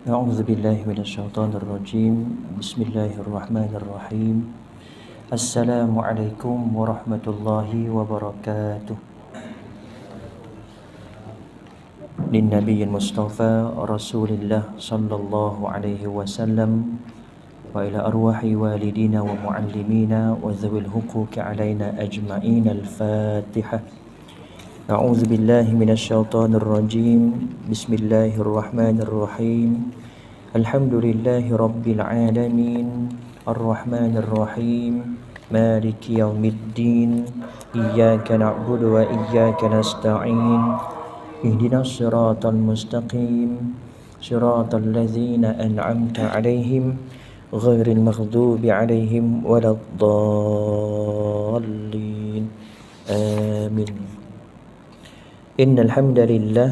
أعوذ بالله من الشيطان الرجيم بسم الله الرحمن الرحيم السلام عليكم ورحمة الله وبركاته للنبي المصطفى رسول الله صلى الله عليه وسلم وإلى أرواح والدينا ومعلمينا وذوي الحقوق علينا أجمعين الفاتحة أعوذ بالله من الشيطان الرجيم بسم الله الرحمن الرحيم الحمد لله رب العالمين الرحمن الرحيم مالك يوم الدين إياك نعبد وإياك نستعين اهدنا الصراط المستقيم صراط الذين أنعمت عليهم غير المغضوب عليهم ولا الضالين آمين إن الحمد لله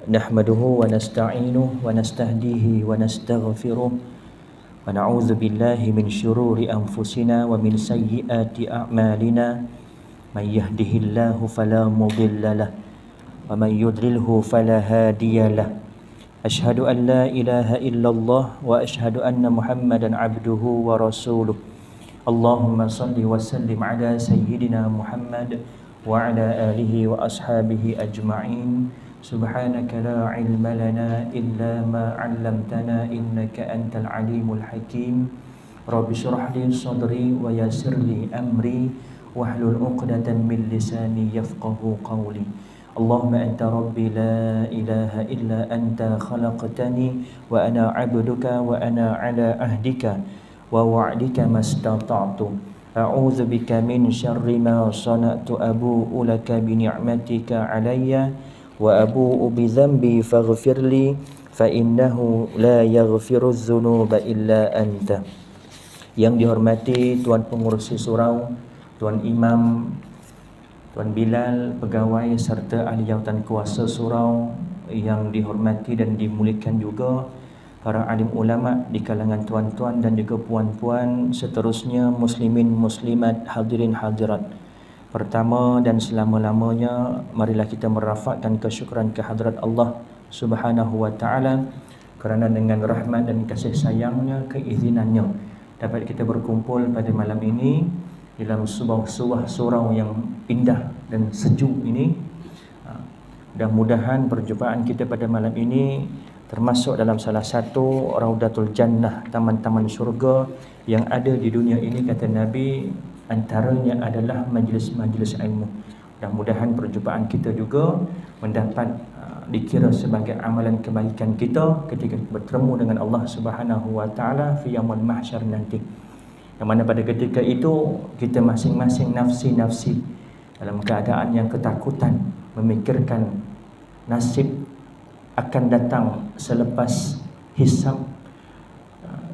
نحمده ونستعينه ونستهديه ونستغفره ونعوذ بالله من شرور أنفسنا ومن سيئات أعمالنا من يهده الله فلا مضل له ومن يضلله فلا هادي له أشهد أن لا إله إلا الله وأشهد أن محمدا عبده ورسوله اللهم صل وسلم على سيدنا محمد وعلى آله وأصحابه أجمعين سبحانك لا علم لنا إلا ما علمتنا إنك أنت العليم الحكيم رب اشرح لي صدري ويسر لي أمري واحلل عقدة من لساني يفقه قولي اللهم أنت ربي لا إله إلا أنت خلقتني وأنا عبدك وأنا على عهدك ووعدك ما استطعت أعوذ بك من شر ما صنعت أبوء لك بنعمتك علي وأبوء بذنبي فاغفر لي فإنه لا يغفر الذنوب إلا أنت. Yang dihormati Tuan Pengurusi Surau, Tuan Imam, Tuan Bilal, pegawai serta ahli jawatan kuasa surau, yang dihormati dan dimuliakan juga para alim ulama di kalangan tuan-tuan dan juga puan-puan, seterusnya muslimin muslimat, hadirin hadirat. Pertama dan selama-lamanya, marilah kita merafakkan kesyukuran kehadrat Allah Subhanahu wa taala kerana dengan rahmat dan kasih sayangnya, keizinannya dapat kita berkumpul pada malam ini dalam sebuah surau yang indah dan sejuk ini. Mudah-mudahan perjumpaan kita pada malam ini termasuk dalam salah satu Raudatul Jannah, taman-taman syurga yang ada di dunia ini, kata Nabi, antaranya adalah majlis-majlis ilmu. Mudah-mudahan perjumpaan kita juga mendapat dikira sebagai amalan kebaikan kita ketika bertemu dengan Allah Subhanahu wa taala fi yaumul mahsyar nanti. Yang mana pada ketika itu kita masing-masing nafsi-nafsi dalam keadaan yang ketakutan, memikirkan nasib akan datang selepas hisab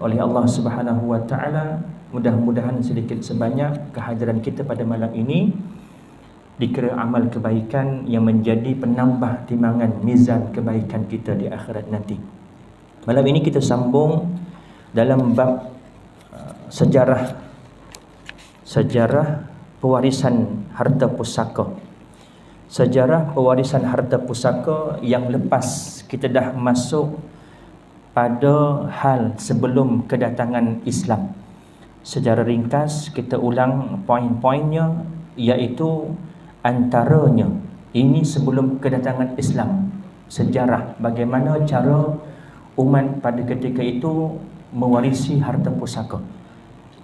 oleh Allah Subhanahu wa taala. Mudah-mudahan sedikit sebanyak kehadiran kita pada malam ini dikira amal kebaikan yang menjadi penambah timbangan mizan kebaikan kita di akhirat nanti. Malam ini kita sambung dalam bab sejarah pewarisan harta pusaka. Sejarah pewarisan harta pusaka yang lepas kita dah masuk pada hal sebelum kedatangan Islam. Secara ringkas kita ulang poin-poinnya, iaitu antaranya ini sebelum kedatangan Islam. Sejarah bagaimana cara umat pada ketika itu mewarisi harta pusaka.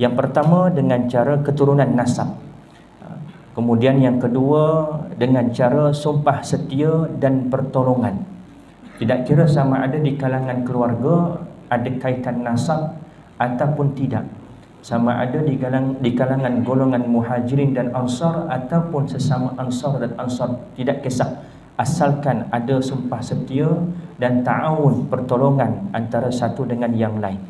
Yang pertama dengan cara keturunan nasab. Kemudian yang kedua dengan cara sumpah setia dan pertolongan. Tidak kira sama ada di kalangan keluarga ada kaitan nasab ataupun tidak. Sama ada di kalangan golongan muhajirin dan ansar ataupun sesama ansar dan ansar, tidak kisah. Asalkan ada sumpah setia dan ta'awun, pertolongan antara satu dengan yang lain.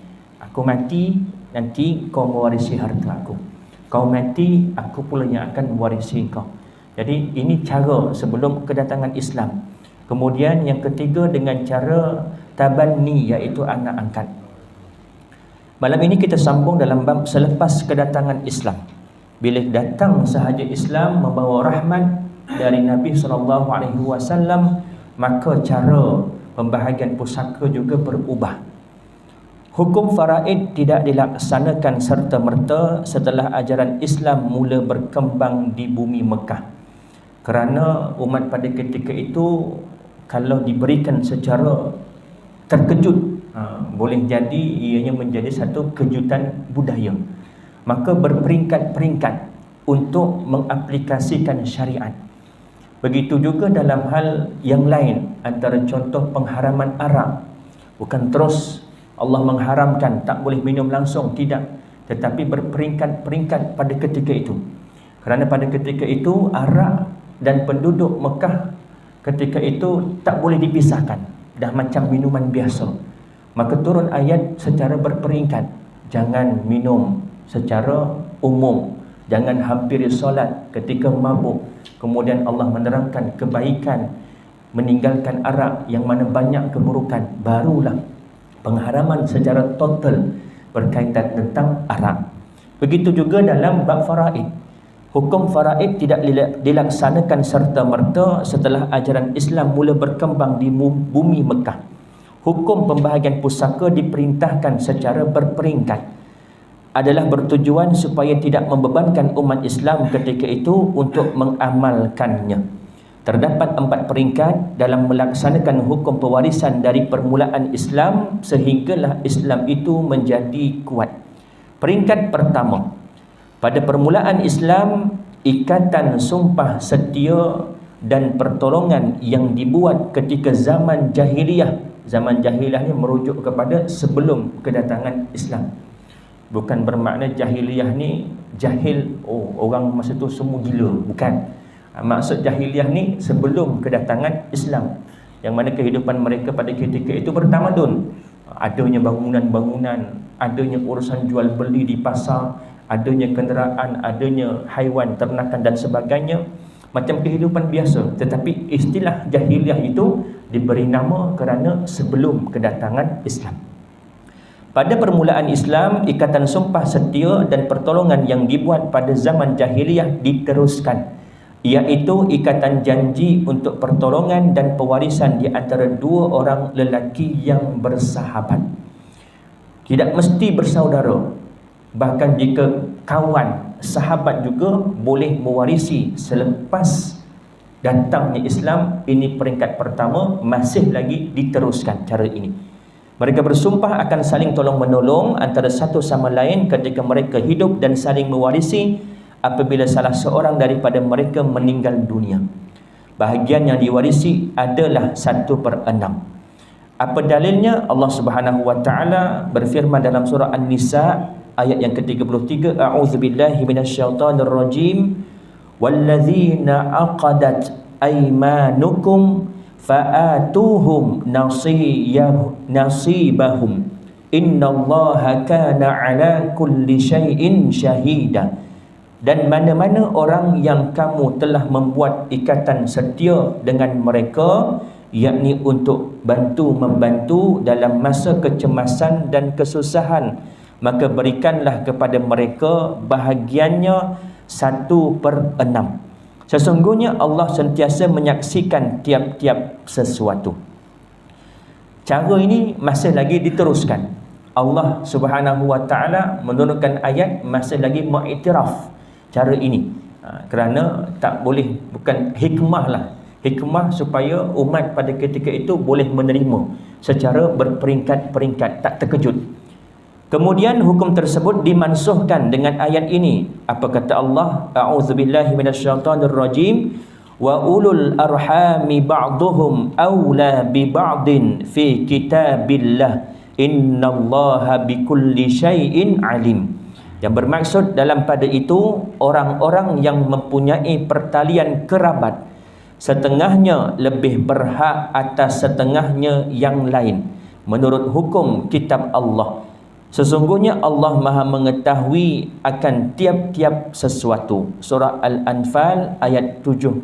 Aku mati, nanti kau mewarisi harta aku. Kau mati, aku pula yang akan mewarisi kau. Jadi ini cara sebelum kedatangan Islam. Kemudian yang ketiga dengan cara tabanni, iaitu anak angkat. Malam ini kita sambung dalam bab selepas kedatangan Islam. Bila datang sahaja Islam membawa rahmat dari Nabi SAW, maka cara pembahagian pusaka juga berubah. Hukum faraid tidak dilaksanakan serta-merta setelah ajaran Islam mula berkembang di bumi Mekah. Kerana umat pada ketika itu kalau diberikan secara terkejut, boleh jadi ianya menjadi satu kejutan budaya. Maka berperingkat-peringkat untuk mengaplikasikan syariat. Begitu juga dalam hal yang lain, antara contoh pengharaman arak. Bukan terus Allah mengharamkan tak boleh minum langsung, tidak, tetapi berperingkat-peringkat pada ketika itu. Kerana pada ketika itu arak dan penduduk Mekah ketika itu tak boleh dipisahkan, dah macam minuman biasa. Maka turun ayat secara berperingkat, jangan minum secara umum, jangan hampiri solat ketika mabuk. Kemudian Allah menerangkan kebaikan meninggalkan arak yang mana banyak keburukan. Barulah pengharaman secara total berkaitan tentang arak. Begitu juga dalam bab faraid. Hukum faraid tidak dilaksanakan serta-merta setelah ajaran Islam mula berkembang di bumi Mekah. Hukum pembahagian pusaka diperintahkan secara berperingkat, adalah bertujuan supaya tidak membebankan umat Islam ketika itu untuk mengamalkannya. Terdapat 4 peringkat dalam melaksanakan hukum pewarisan dari permulaan Islam sehinggalah Islam itu menjadi kuat. Peringkat pertama, pada permulaan Islam, ikatan sumpah setia dan pertolongan yang dibuat ketika zaman jahiliyah. Zaman jahiliyah ini merujuk kepada sebelum kedatangan Islam. Bukan bermakna jahiliyah ni jahil, orang masa tu semua gila, bukan. Maksud jahiliyah ni sebelum kedatangan Islam, yang mana kehidupan mereka pada ketika itu bertamadun. Adanya bangunan-bangunan, adanya urusan jual beli di pasar, adanya kenderaan, adanya haiwan, ternakan dan sebagainya, macam kehidupan biasa. Tetapi istilah jahiliyah itu diberi nama kerana sebelum kedatangan Islam. Pada permulaan Islam, ikatan sumpah setia dan pertolongan yang dibuat pada zaman jahiliyah diteruskan, iaitu ikatan janji untuk pertolongan dan pewarisan di antara 2 orang lelaki yang bersahabat. Tidak mesti bersaudara, bahkan jika kawan, sahabat juga boleh mewarisi selepas datangnya Islam. Ini peringkat pertama, masih lagi diteruskan cara ini. Mereka bersumpah akan saling tolong-menolong antara satu sama lain ketika mereka hidup dan saling mewarisi apabila salah seorang daripada mereka meninggal dunia. Bahagian yang diwarisi adalah 1/6. Apa dalilnya? Allah Subhanahu wa taala berfirman dalam surah An-Nisa ayat yang ke-33, a'udzubillahi minasyaitonir rajim, walladzina aqadat aymanukum fa'atuhum nasibahum innallaha kana ala kulli syai'in syahida. Dan mana-mana orang yang kamu telah membuat ikatan setia dengan mereka, yakni untuk membantu dalam masa kecemasan dan kesusahan, maka berikanlah kepada mereka bahagiannya 1/6. Sesungguhnya Allah sentiasa menyaksikan tiap-tiap sesuatu. Cara ini masih lagi diteruskan. Allah Subhanahu wa taala menurunkan ayat masih lagi mengiktiraf cara ini. Kerana tak boleh, bukan hikmah lah. Hikmah supaya umat pada ketika itu boleh menerima secara berperingkat-peringkat, tak terkejut. Kemudian hukum tersebut dimansuhkan dengan ayat ini. Apa kata Allah? A'udzubillahi minasyaitonir rajim. Wa ulul arhami ba'duhum awla bi ba'din fi kitabillah. Innallaha bikulli syai'in alim. Yang bermaksud dalam pada itu, orang-orang yang mempunyai pertalian kerabat, setengahnya lebih berhak atas setengahnya yang lain menurut hukum kitab Allah. Sesungguhnya Allah Maha mengetahui akan tiap-tiap sesuatu. Surah Al-Anfal ayat 75.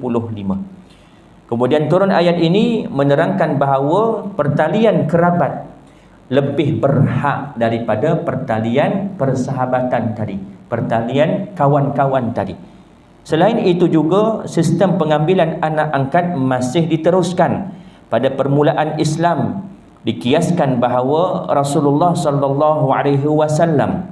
Kemudian turun ayat ini menerangkan bahawa pertalian kerabat lebih berhak daripada pertalian persahabatan tadi, pertalian kawan-kawan tadi. Selain itu juga, sistem pengambilan anak angkat masih diteruskan. Pada permulaan Islam, Dikiaskan bahawa Rasulullah sallallahu alaihi wasallam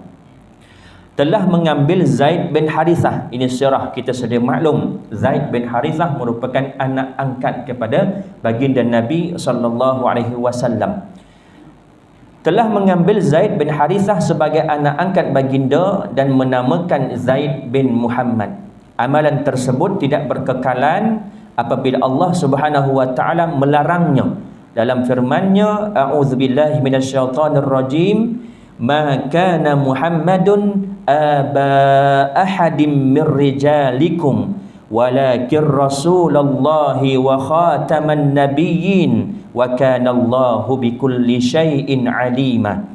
telah mengambil Zaid bin Harithah. Ini sirah kita sedia maklum, Zaid bin Harithah merupakan anak angkat kepada baginda Nabi sallallahu alaihi wasallam. Telah mengambil Zaid bin Harithah sebagai anak angkat baginda dan menamakan Zaid bin Muhammad. Amalan tersebut tidak berkekalan apabila Allah Subhanahu wa taala melarangnya dalam firman-Nya, a'udzubillahi minasyaitonir rajim, ma kana Muhammadun aba ahadin mir rijalikum walakin rasulallahi wa khataman nabiyyin wa kana Allahu bikulli syai'in alima.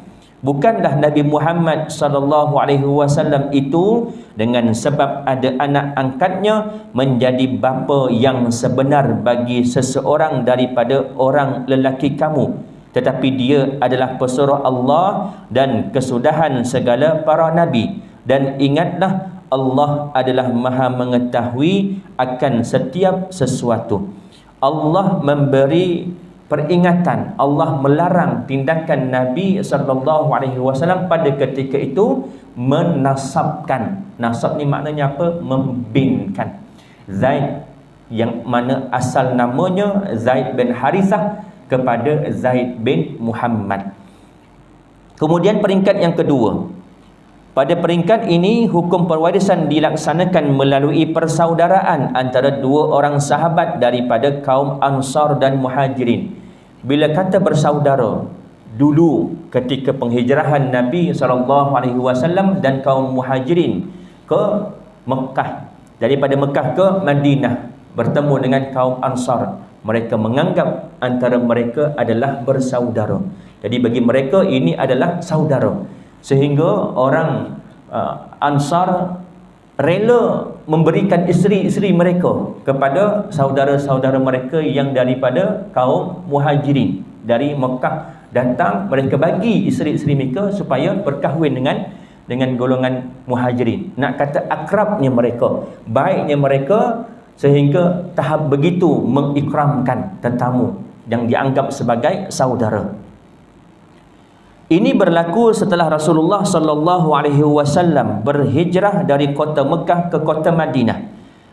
Bukanlah Nabi Muhammad sallallahu alaihi wasallam itu dengan sebab ada anak angkatnya menjadi bapa yang sebenar bagi seseorang daripada orang lelaki kamu, tetapi dia adalah pesuruh Allah dan kesudahan segala para nabi. Dan ingatlah, Allah adalah maha mengetahui akan setiap sesuatu. Allah memberi peringatan, Allah melarang tindakan Nabi SAW pada ketika itu menasabkan. Nasab ni maknanya apa? Membinkan Zaid, yang mana asal namanya Zaid bin Harithah, kepada Zaid bin Muhammad. Kemudian peringkat yang kedua, pada peringkat ini hukum perwarisan dilaksanakan melalui persaudaraan antara dua orang sahabat daripada kaum Ansar dan Muhajirin. Bila kata bersaudara, dulu ketika penghijrahan Nabi SAW dan kaum Muhajirin ke Mekah, daripada Mekah ke Madinah bertemu dengan kaum Ansar, mereka menganggap antara mereka adalah bersaudara. Jadi bagi mereka ini adalah saudara, sehingga orang Ansar rela memberikan isteri-isteri mereka kepada saudara-saudara mereka yang daripada kaum Muhajirin. Dari Mekah datang, mereka bagi isteri-isteri mereka supaya berkahwin dengan golongan Muhajirin. Nak kata akrabnya mereka, baiknya mereka, sehingga tahap begitu mengikramkan tetamu yang dianggap sebagai saudara. Ini berlaku setelah Rasulullah sallallahu alaihi wasallam berhijrah dari kota Mekah ke kota Madinah.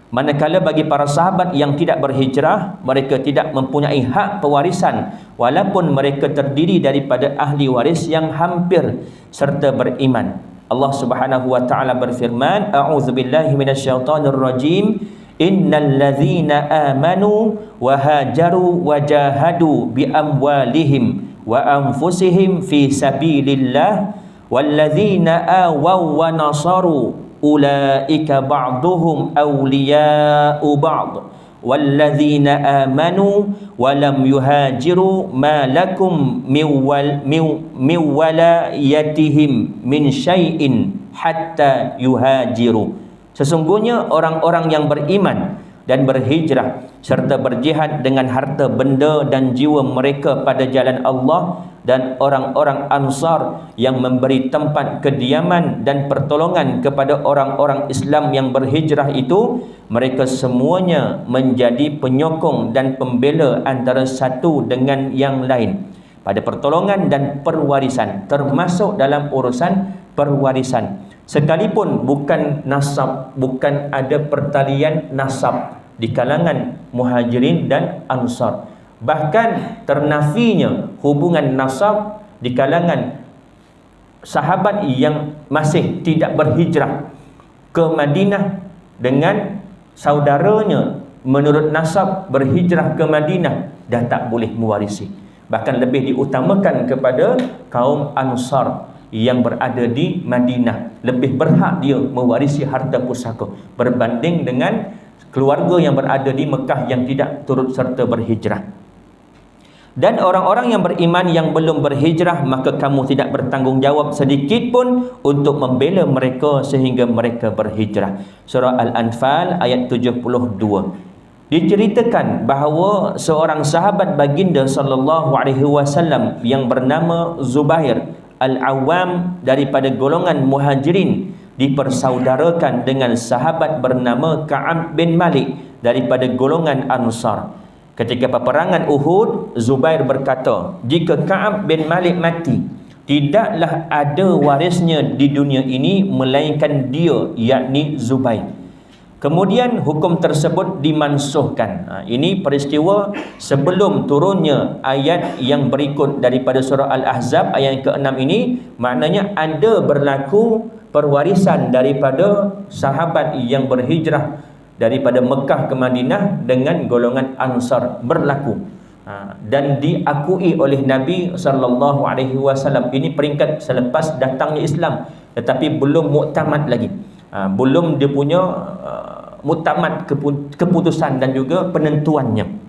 Manakala bagi para sahabat yang tidak berhijrah, mereka tidak mempunyai hak pewarisan walaupun mereka terdiri daripada ahli waris yang hampir serta beriman. Allah Subhanahu wa taala berfirman, a'udzubillahi minasyaitonir rajim, innal ladzina amanu wa hajaru wa jahadu bi amwalihim wa anfusihim fi sabilillah walladzina awaw wa nasaru ulaika ba'duhum awliya'u ba'd walladzina amanu wa lam yuhajiru ma lakum min walayatihim min syai'in hatta yuhajiru. Sesungguhnya orang-orang yang beriman dan berhijrah serta berjihad dengan harta benda dan jiwa mereka pada jalan Allah, dan orang-orang Ansar yang memberi tempat kediaman dan pertolongan kepada orang-orang Islam yang berhijrah itu, mereka semuanya menjadi penyokong dan pembela antara satu dengan yang lain pada pertolongan dan perwarisan, termasuk dalam urusan perwarisan. Sekalipun bukan nasab, bukan ada pertalian nasab di kalangan Muhajirin dan Ansar, bahkan ternafinya hubungan nasab di kalangan sahabat yang masih tidak berhijrah ke Madinah dengan saudaranya menurut nasab berhijrah ke Madinah, dah tak boleh mewarisi. Bahkan lebih diutamakan kepada kaum Ansar yang berada di Madinah, lebih berhak dia mewarisi harta pusaka berbanding dengan keluarga yang berada di Mekah yang tidak turut serta berhijrah. Dan orang-orang yang beriman yang belum berhijrah, maka kamu tidak bertanggungjawab sedikit pun untuk membela mereka sehingga mereka berhijrah. Surah Al-Anfal ayat 72. Diceritakan bahawa seorang sahabat baginda sallallahu alaihi wasallam yang bernama Zubair Al-Awwam daripada golongan Muhajirin dipersaudarakan dengan sahabat bernama Ka'ab bin Malik daripada golongan Ansar. Ketika peperangan Uhud, Zubair berkata, jika Ka'ab bin Malik mati, tidaklah ada warisnya di dunia ini melainkan dia, yakni Zubair. Kemudian hukum tersebut dimansuhkan. Ini peristiwa sebelum turunnya ayat yang berikut daripada surah Al-Ahzab ayat yang ke-6 ini. Maknanya ada berlaku perwarisan daripada sahabat yang berhijrah daripada Mekah ke Madinah dengan golongan Ansar berlaku, dan diakui oleh Nabi SAW. Ini peringkat selepas datangnya Islam, tetapi belum muktamad lagi, belum dia punya muktamad keputusan dan juga penentuannya.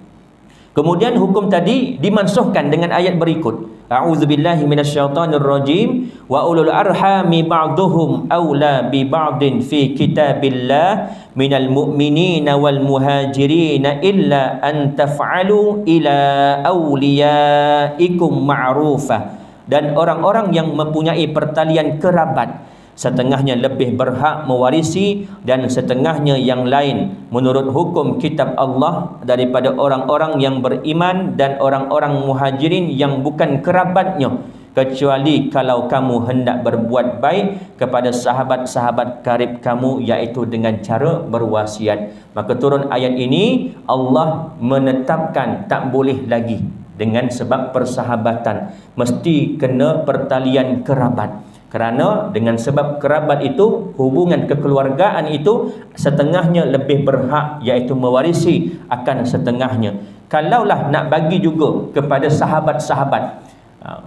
Kemudian hukum tadi dimansuhkan dengan ayat berikut, a'udzubillahi minasyaitonirrajim, wa ulul arhami ba'duhum aula bi ba'din fi kitabillah minal mu'minina wal muhajirina illa an taf'alu ila awliyaikum ma'rufah. Dan orang-orang yang mempunyai pertalian kerabat, setengahnya lebih berhak mewarisi dan setengahnya yang lain menurut hukum kitab Allah daripada orang-orang yang beriman dan orang-orang muhajirin yang bukan kerabatnya, kecuali kalau kamu hendak berbuat baik kepada sahabat-sahabat karib kamu, iaitu dengan cara berwasiat. Maka turun ayat ini, Allah menetapkan tak boleh lagi dengan sebab persahabatan, mesti kena pertalian kerabat. Kerana dengan sebab kerabat itu, hubungan kekeluargaan itu, setengahnya lebih berhak, iaitu mewarisi akan setengahnya. Kalaulah nak bagi juga kepada sahabat-sahabat,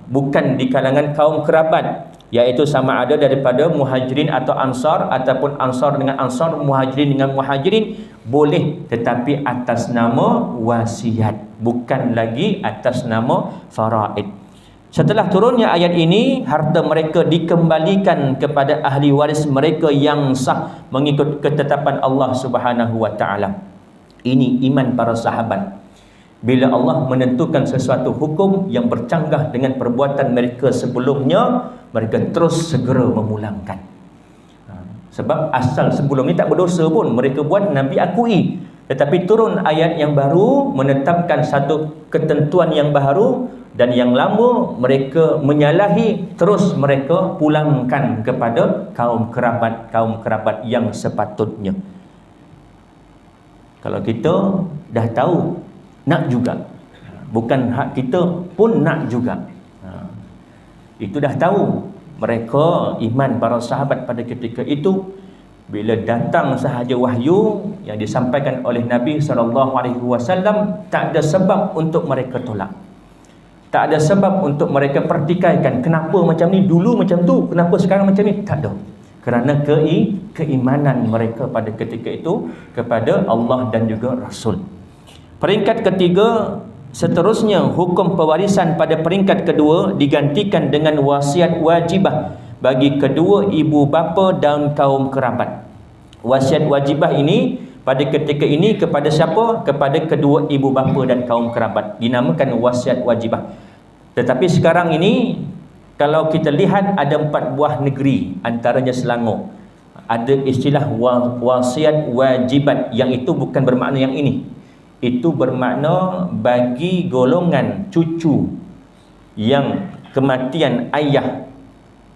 bukan di kalangan kaum kerabat, iaitu sama ada daripada muhajirin atau ansar, ataupun ansar dengan ansar, muhajirin dengan muhajirin, boleh, tetapi atas nama wasiat, bukan lagi atas nama faraid. Setelah turunnya ayat ini, harta mereka dikembalikan kepada ahli waris mereka yang sah mengikut ketetapan Allah Subhanahu wa taala. Ini iman para sahabat. Bila Allah menentukan sesuatu hukum yang bercanggah dengan perbuatan mereka sebelumnya, mereka terus segera memulangkan. Sebab asal sebelum ni tak berdosa pun, mereka buat, Nabi akui. Tetapi turun ayat yang baru menetapkan satu ketentuan yang baru, dan yang lama mereka menyalahi, terus mereka pulangkan kepada kaum kerabat yang sepatutnya. Kalau kita dah tahu, nak juga, bukan hak kita pun nak juga, itu dah tahu. Mereka iman para sahabat pada ketika itu, bila datang sahaja wahyu yang disampaikan oleh Nabi SAW, tak ada sebab untuk mereka tolak, tak ada sebab untuk mereka pertikaikan. Kenapa macam ni, dulu macam tu, kenapa sekarang macam ni? Tak ada. Kerana keimanan mereka pada ketika itu kepada Allah dan juga Rasul. Peringkat ketiga, seterusnya hukum pewarisan pada peringkat kedua digantikan dengan wasiat wajibah bagi kedua ibu bapa dan kaum kerabat. Wasiat wajibah ini pada ketika ini kepada siapa? Kepada kedua ibu bapa dan kaum kerabat, dinamakan wasiat wajibah. Tetapi sekarang ini, kalau kita lihat, ada 4 buah negeri, antaranya Selangor, ada istilah wasiat wajibat, yang itu bukan bermakna yang ini. Itu bermakna bagi golongan cucu yang kematian ayah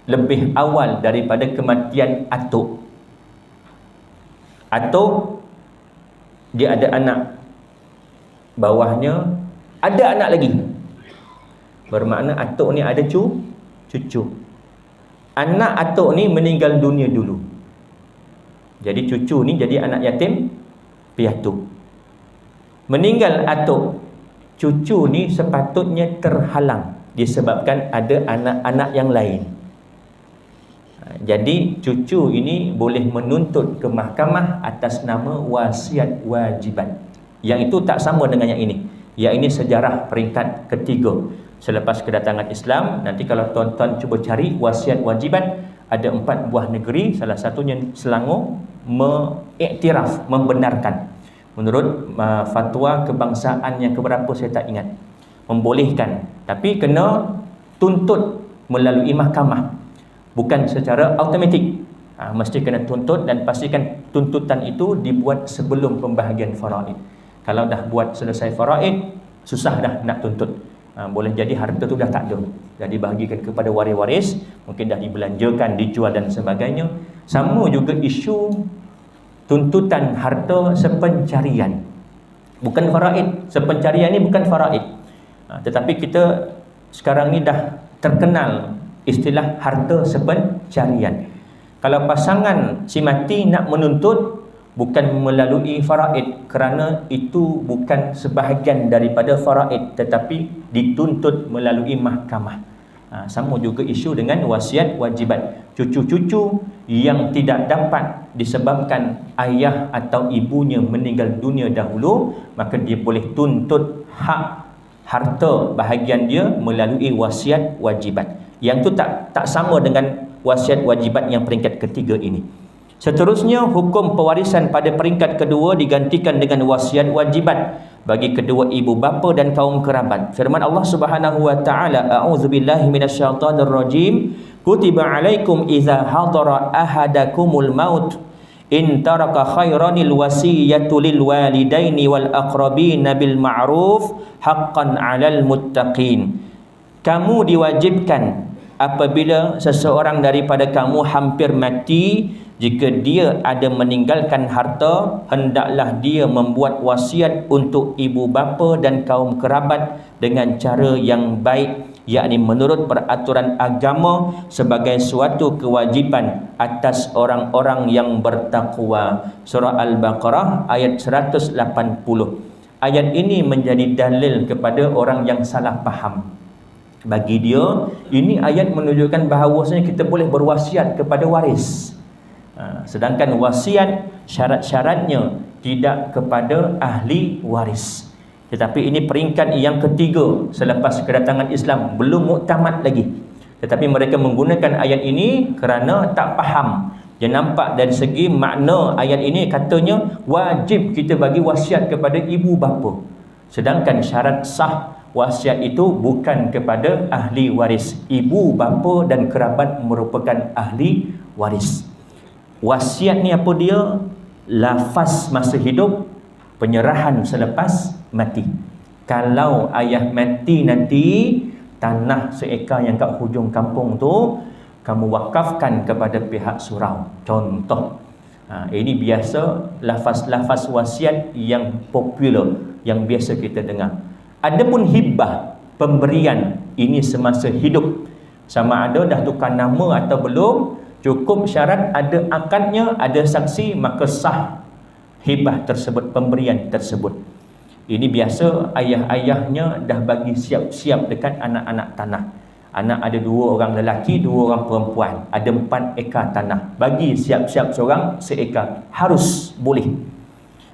lebih awal daripada kematian atuk, atau dia ada anak, bawahnya ada anak lagi, bermakna atuk ni ada cucu. Anak atuk ni meninggal dunia dulu, jadi cucu ni jadi anak yatim piatu. Meninggal atuk, cucu ni sepatutnya terhalang disebabkan ada anak-anak yang lain. Jadi cucu ini boleh menuntut ke mahkamah atas nama wasiat wajibat. Yang itu tak sama dengan yang ini. Yang ini sejarah peringkat ketiga selepas kedatangan Islam. Nanti kalau tuan-tuan cuba cari wasiat wajibat, ada 4 buah negeri, salah satunya Selangor, mengiktiraf, membenarkan. Menurut fatwa kebangsaan yang keberapa saya tak ingat, membolehkan, tapi kena tuntut melalui mahkamah, bukan secara automatik. Mesti kena tuntut, dan pastikan tuntutan itu dibuat sebelum pembahagian faraid. Kalau dah buat selesai faraid, susah dah nak tuntut. Boleh jadi harta tu dah tak ada, dah dibahagikan kepada waris-waris, mungkin dah dibelanjakan, dijual dan sebagainya. Sama juga isu tuntutan harta sepencarian, bukan faraid. Sepencarian ni bukan faraid, tetapi kita sekarang ni dah terkenal istilah harta sepencarian. Kalau pasangan si mati nak menuntut, bukan melalui faraid, kerana itu bukan sebahagian daripada faraid, tetapi dituntut melalui mahkamah. Sama juga isu dengan wasiat wajibat. Cucu-cucu yang tidak dapat disebabkan ayah atau ibunya meninggal dunia dahulu, maka dia boleh tuntut hak harta bahagian dia melalui wasiat wajibat. Yang tu tak sama dengan wasiat wajibat yang peringkat ketiga ini. Seterusnya, hukum pewarisan pada peringkat kedua digantikan dengan wasiat wajibat bagi kedua ibu bapa dan kaum kerabat. Firman Allah Subhanahu wa taala, a'udzubillahi minasyaitonir rajim, kutiba alaikum idza hadara ahadakumul maut in taraka khairanil wasiyatu lil walidaini wal aqrabina bil ma'ruf haqqan 'alal muttaqin. Kamu diwajibkan apabila seseorang daripada kamu hampir mati, jika dia ada meninggalkan harta, hendaklah dia membuat wasiat untuk ibu bapa dan kaum kerabat dengan cara yang baik, yakni menurut peraturan agama sebagai suatu kewajipan atas orang-orang yang bertakwa. Surah Al-Baqarah ayat 180. Ayat ini menjadi dalil kepada orang yang salah faham. Bagi dia, ini ayat menunjukkan bahawasanya kita boleh berwasiat kepada waris. Sedangkan wasiat syarat-syaratnya tidak kepada ahli waris. Tetapi ini peringkat yang ketiga selepas kedatangan Islam, belum muktamad lagi. Tetapi mereka menggunakan ayat ini kerana tak faham. Dia nampak dari segi makna ayat ini katanya wajib kita bagi wasiat kepada ibu bapa. Sedangkan syarat sah wasiat itu bukan kepada ahli waris. Ibu bapa dan kerabat merupakan ahli waris. Wasiat ni apa dia? Lafaz masa hidup, penyerahan selepas mati. Kalau ayah mati nanti, tanah seekar yang kat hujung kampung tu kamu wakafkan kepada pihak surau. Contoh. Ini biasa lafaz-lafaz wasiat yang popular, yang biasa kita dengar. Adapun hibah, pemberian, ini semasa hidup. Sama ada dah tukar nama atau belum, cukup syarat ada akadnya, ada saksi, maka sah hibah tersebut, pemberian tersebut. Ini biasa ayah-ayahnya dah bagi siap-siap dekat anak-anak tanah. Anak ada 2 orang lelaki, 2 orang perempuan, ada 4 ekar tanah. Bagi siap-siap seorang seekar, harus boleh.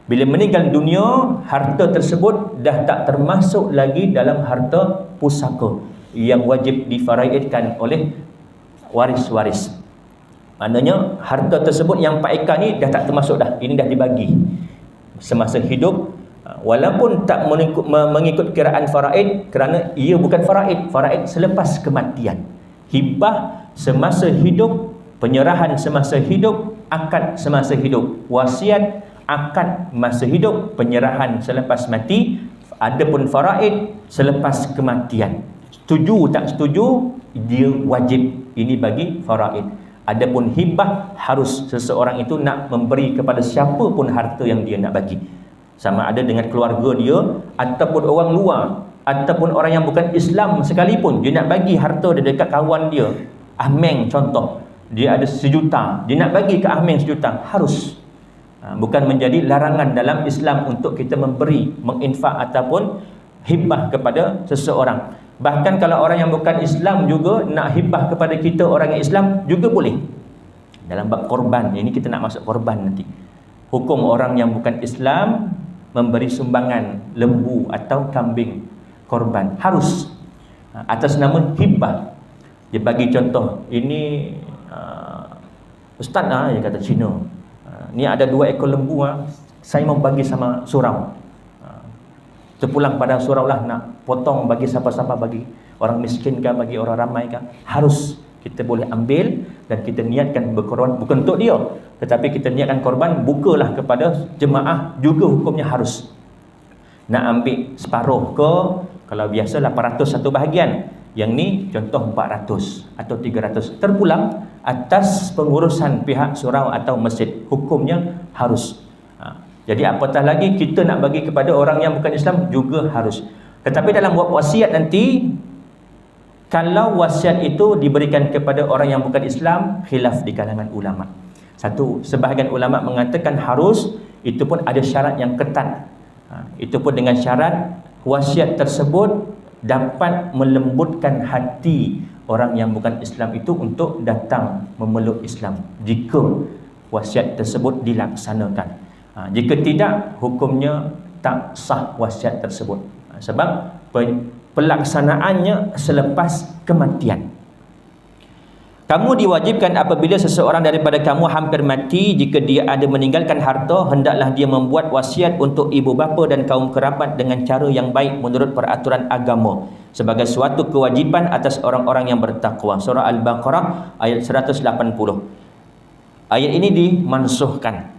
Bila meninggal dunia, harta tersebut dah tak termasuk lagi dalam harta pusaka yang wajib difaraidkan oleh waris-waris. Maknanya harta tersebut yang 4 ekar ni dah tak termasuk dah. Ini dah dibagi semasa hidup, walaupun tak mengikut kiraan faraid, kerana ia bukan faraid. Faraid selepas kematian. Hibah semasa hidup, penyerahan semasa hidup, akad semasa hidup. Wasiat, akad masa hidup, penyerahan selepas mati. Adapun faraid selepas kematian. Setuju tak setuju, dia wajib. Ini bagi faraid. Adapun hibah, harus seseorang itu nak memberi kepada siapa pun harta yang dia nak bagi. Sama ada dengan keluarga dia, ataupun orang luar, ataupun orang yang bukan Islam sekalipun, dia nak bagi harta dia dekat kawan dia. Ahmeng contoh, dia ada 1 juta, dia nak bagi ke Ahmeng 1 juta, harus. Bukan menjadi larangan dalam Islam untuk kita memberi, menginfak ataupun hibah kepada seseorang. Bahkan kalau orang yang bukan Islam juga nak hibah kepada kita orang yang Islam juga boleh. Dalam bab korban, ini kita nak masuk korban nanti. Hukum orang yang bukan Islam memberi sumbangan lembu atau kambing korban, harus atas nama hibah. Dia bagi contoh, ini Ustaz dia kata Cina, ni ada 2 ekor lembu, saya mau bagi sama surau. Terpulang pada surau lah, nak potong bagi siapa-siapa, bagi orang miskin kah, bagi orang ramai kah, harus kita boleh ambil dan kita niatkan berkorban, bukan untuk dia, tetapi kita niatkan korban, bukalah kepada jemaah, juga hukumnya harus. Nak ambil separuh ke, kalau biasa 800 satu bahagian, yang ni contoh 400 atau 300, terpulang atas pengurusan pihak surau atau masjid, hukumnya harus. Jadi apatah lagi kita nak bagi kepada orang yang bukan Islam, juga harus. Tetapi dalam buat wasiat nanti, kalau wasiat itu diberikan kepada orang yang bukan Islam, khilaf di kalangan ulama. Satu, sebahagian ulama mengatakan harus, itu pun ada syarat yang ketat. Itu pun dengan syarat wasiat tersebut dapat melembutkan hati orang yang bukan Islam itu untuk datang memeluk Islam, jika wasiat tersebut dilaksanakan. Jika tidak, hukumnya tak sah wasiat tersebut, sebab pelaksanaannya selepas kematian. Kamu diwajibkan apabila seseorang daripada kamu hampir mati, jika dia ada meninggalkan harta, hendaklah dia membuat wasiat untuk ibu bapa dan kaum kerabat dengan cara yang baik menurut peraturan agama, sebagai suatu kewajipan atas orang-orang yang bertakwa. Surah Al-Baqarah ayat 180. Ayat ini dimansuhkan.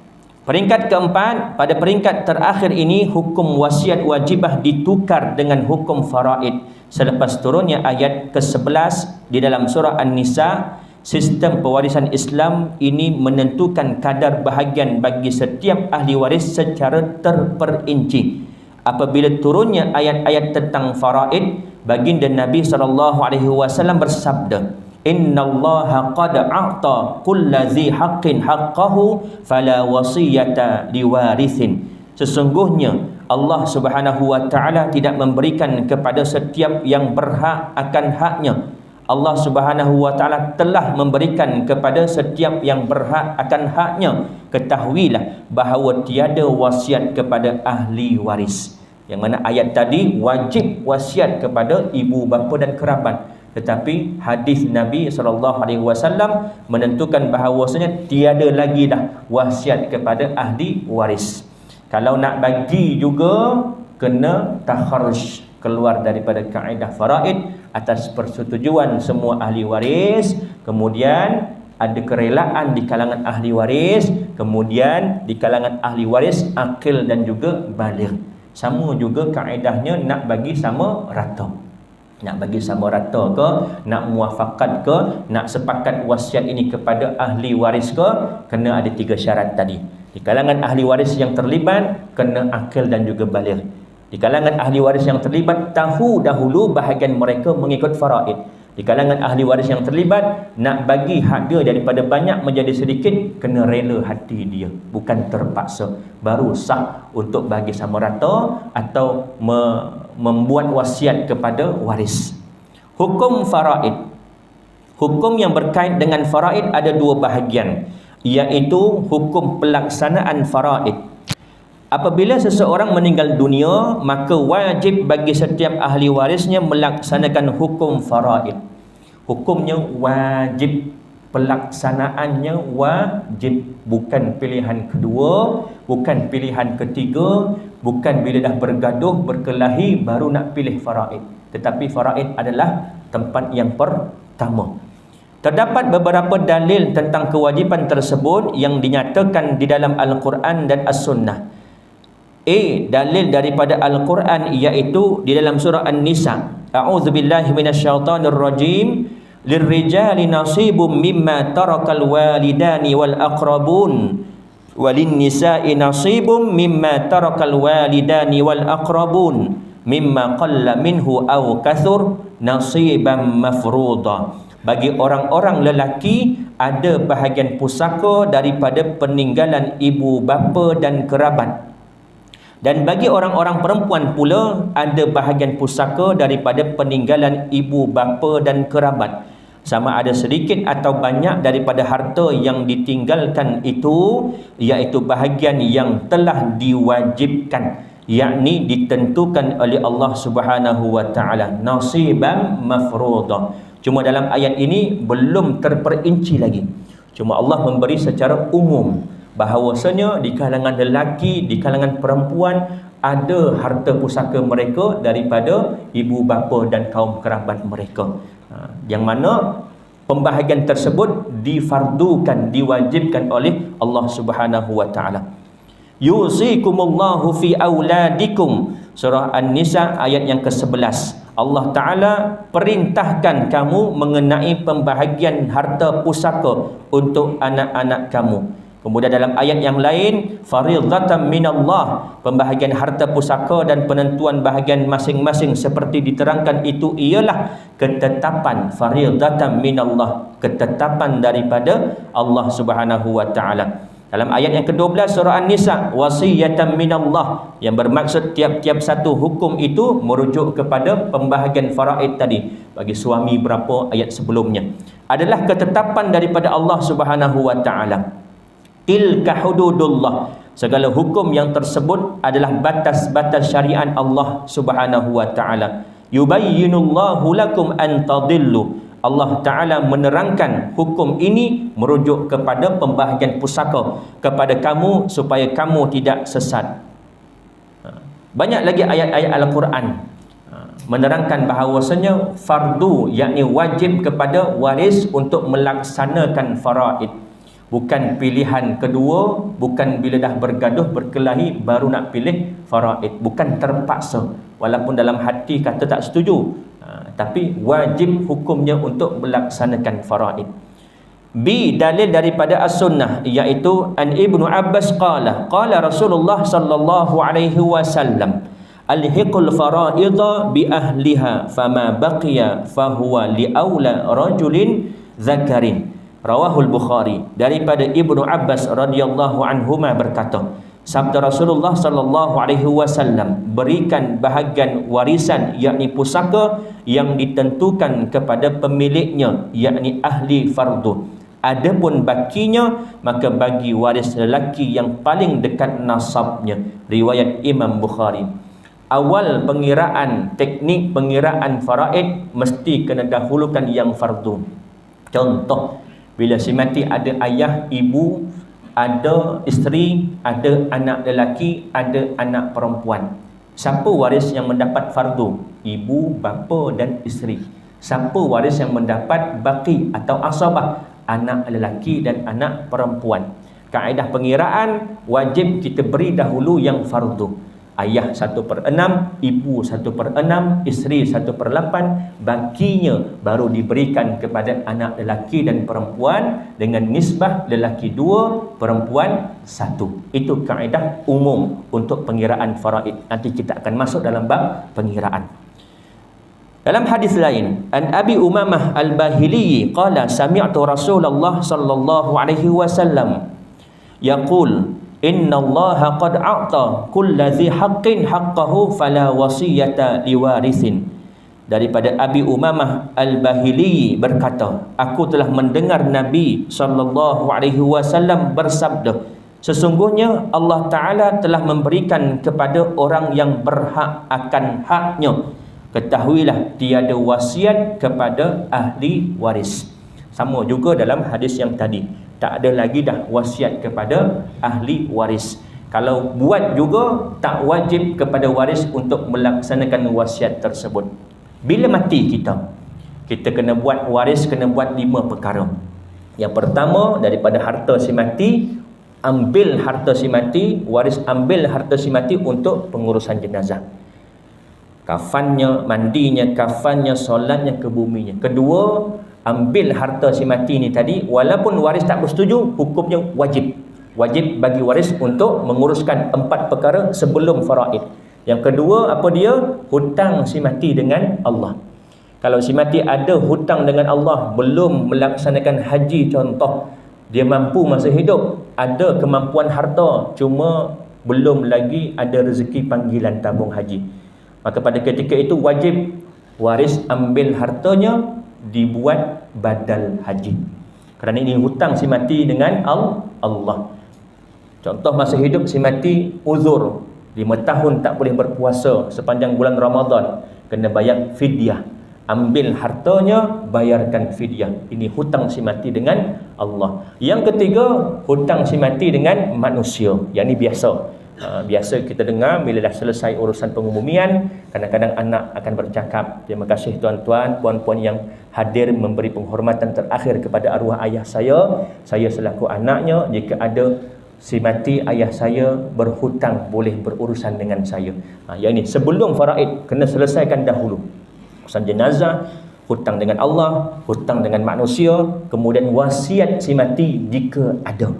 Peringkat keempat, pada peringkat terakhir ini, hukum wasiat wajibah ditukar dengan hukum faraid selepas turunnya ayat ke-11 di dalam surah An-Nisa. Sistem pewarisan Islam ini menentukan kadar bahagian bagi setiap ahli waris secara terperinci. Apabila turunnya ayat-ayat tentang faraid, baginda Nabi SAW bersabda, innallaha qad a'ta kulladzi haqqin haqqahu fala wasiyata liwarithin. Sesungguhnya Allah Subhanahu wa taala tidak memberikan kepada setiap yang berhak akan haknya. Allah Subhanahu wa taala telah memberikan kepada setiap yang berhak akan haknya. Ketahuilah bahawa tiada wasiat kepada ahli waris. Yang mana ayat tadi wajib wasiat kepada ibu bapa dan kerabat. Tetapi hadis Nabi SAW menentukan bahawasanya tiada lagi dah wasiat kepada ahli waris. Kalau nak bagi juga, kena takharuj, keluar daripada kaedah faraid atas persetujuan semua ahli waris, kemudian ada kerelaan di kalangan ahli waris, kemudian di kalangan ahli waris akil dan juga baligh. Sama juga kaedahnya nak bagi sama rata. Nak bagi sama rata ke, nak muafakat ke, nak sepakat wasiat ini kepada ahli waris ke, kena ada 3 syarat tadi. Di kalangan ahli waris yang terlibat, kena akil dan juga baligh. Di kalangan ahli waris yang terlibat, tahu dahulu bahagian mereka mengikut faraid. Di kalangan ahli waris yang terlibat, nak bagi hak dia daripada banyak menjadi sedikit, kena rela hati dia, bukan terpaksa. Baru sah untuk bagi sama rata atau membuat wasiat kepada waris. Hukum faraid. Hukum yang berkait dengan faraid ada 2 bahagian, iaitu hukum pelaksanaan faraid. Apabila seseorang meninggal dunia, maka wajib bagi setiap ahli warisnya melaksanakan hukum faraid. Hukumnya wajib, pelaksanaannya wajib, bukan pilihan kedua, bukan pilihan ketiga, bukan bila dah bergaduh, berkelahi baru nak pilih faraid. Tetapi faraid adalah tempat yang pertama. Terdapat beberapa dalil tentang kewajipan tersebut yang dinyatakan di dalam Al-Quran dan As-Sunnah. Dalil daripada Al-Quran iaitu di dalam surah An-Nisa. A'udzubillahi minasyaitonir rajim. Lirrijali nasibum mimma tarakal walidani wal aqrabun walin nisa'i nasibum mimma tarakal walidani wal aqrabun mimma qalla minhu aw kathur nasiban mafruḍa. Bagi orang-orang lelaki ada bahagian pusaka daripada peninggalan ibu bapa dan kerabat. Dan bagi orang-orang perempuan pula ada bahagian pusaka daripada peninggalan ibu bapa dan kerabat. Sama ada sedikit atau banyak daripada harta yang ditinggalkan itu, iaitu bahagian yang telah diwajibkan, yakni ditentukan oleh Allah Subhanahu wa taala, nasiban mafruḍa. Cuma dalam ayat ini belum terperinci lagi. Cuma Allah memberi secara umum bahawasanya di kalangan lelaki, di kalangan perempuan ada harta pusaka mereka daripada ibu bapa dan kaum kerabat mereka. Yang mana pembahagian tersebut difardukan, diwajibkan oleh Allah Subhanahu wa taala. Yusikumullahu fi auladikum. Surah An-Nisa ayat yang ke-11. Allah Ta'ala perintahkan kamu mengenai pembahagian harta pusaka untuk anak-anak kamu. Kemudian dalam ayat yang lain, faridatan minallah, pembahagian harta pusaka dan penentuan bahagian masing-masing seperti diterangkan itu ialah ketetapan faridatan minallah, ketetapan daripada Allah Subhanahu wa taala. Dalam ayat yang ke-12 surah An-Nisa, wasiyatan minallah, yang bermaksud tiap-tiap satu hukum itu merujuk kepada pembahagian faraid tadi. Bagi suami berapa ayat sebelumnya adalah ketetapan daripada Allah Subhanahu wa taala. Tilka hududullah, segala hukum yang tersebut adalah batas-batas syariat Allah Subhanahu wa taala. Yubayyinullahu lakum an tadillu, Allah Ta'ala menerangkan hukum ini merujuk kepada pembahagian pusaka kepada kamu supaya kamu tidak sesat. Banyak lagi ayat-ayat Al-Quran menerangkan bahawasanya fardu, yakni wajib kepada waris untuk melaksanakan faraid. Bukan pilihan kedua, bukan bila dah bergaduh berkelahi baru nak pilih faraid, bukan terpaksa walaupun dalam hati kata tak setuju, tapi wajib hukumnya untuk melaksanakan faraid. B, dalil daripada as-sunnah, iaitu an Ibnu Abbas qala Rasulullah sallallahu alaihi wasallam, alhiqul faraidha bi ahliha fama baqiya fahuwa li aula rajulin zakarin. Rawahul Bukhari. Daripada Ibnu Abbas radhiyallahu anhuma berkata, sabda Rasulullah sallallahu alaihi wasallam, berikan bahagian warisan yakni pusaka yang ditentukan kepada pemiliknya yakni ahli fardu. Adapun bakinya maka bagi waris lelaki yang paling dekat nasabnya. Riwayat Imam Bukhari. Awal pengiraan, teknik pengiraan faraid mesti kena dahulukan yang fardu. Contoh, bila si mati ada ayah, ibu, ada isteri, ada anak lelaki, ada anak perempuan. Siapa waris yang mendapat fardu? Ibu, bapa dan isteri. Siapa waris yang mendapat baqi atau asabah? Anak lelaki dan anak perempuan. Kaedah pengiraan wajib kita beri dahulu yang fardu. Ayah 1/6, ibu 1/6, isteri 1/8, bakinya baru diberikan kepada anak lelaki dan perempuan dengan nisbah lelaki 2, perempuan 1. Itu kaedah umum untuk pengiraan faraid. Nanti kita akan masuk dalam bab pengiraan. Dalam hadis lain, an Abi Umamah Al-Bahili qala sami'tu Rasulullah sallallahu alaihi wasallam yaqul, inna allaha qad a'ta kulla dhi haqqin haqqahu fala wasiyata liwarithin. Daripada Abi Umamah Al-Bahili berkata, aku telah mendengar Nabi sallallahu alaihi wasallam bersabda, sesungguhnya Allah Ta'ala telah memberikan kepada orang yang berhak akan haknya. Ketahuilah tiada wasiat kepada ahli waris. Sama juga dalam hadis yang tadi, tak ada lagi dah wasiat kepada ahli waris. Kalau buat juga tak wajib kepada waris untuk melaksanakan wasiat tersebut. Bila mati kita kena buat waris, kena buat 5 perkara. Yang pertama, daripada harta si mati, ambil harta si mati, waris ambil harta si mati untuk pengurusan jenazah. Kafannya, mandinya, kafannya, solatnya, kebuminya. Kedua, ambil harta si mati ni tadi, walaupun waris tak bersetuju, hukumnya wajib. Wajib bagi waris untuk menguruskan 4 perkara sebelum faraid. Yang kedua, apa dia? Hutang si mati dengan Allah. Kalau si mati ada hutang dengan Allah, belum melaksanakan haji contoh, dia mampu masa hidup, ada kemampuan harta, cuma belum lagi ada rezeki panggilan tabung haji, maka pada ketika itu wajib waris ambil hartanya, dibuat badal haji. Kerana ini hutang si mati dengan Allah. Contoh masa hidup si mati uzur, 5 tahun tak boleh berpuasa sepanjang bulan Ramadan, kena bayar fidyah. Ambil hartanya, bayarkan fidyah. Ini hutang si mati dengan Allah. Yang ketiga, hutang si mati dengan manusia. Yang ini biasa. Biasa kita dengar bila dah selesai urusan pengumumian, kadang-kadang anak akan bercakap, terima kasih tuan-tuan, puan-puan yang hadir memberi penghormatan terakhir kepada arwah ayah saya selaku anaknya, jika ada si mati ayah saya berhutang boleh berurusan dengan saya. Yang ini sebelum faraid kena selesaikan dahulu. Urusan jenazah, hutang dengan Allah, hutang dengan manusia, kemudian wasiat si mati jika ada,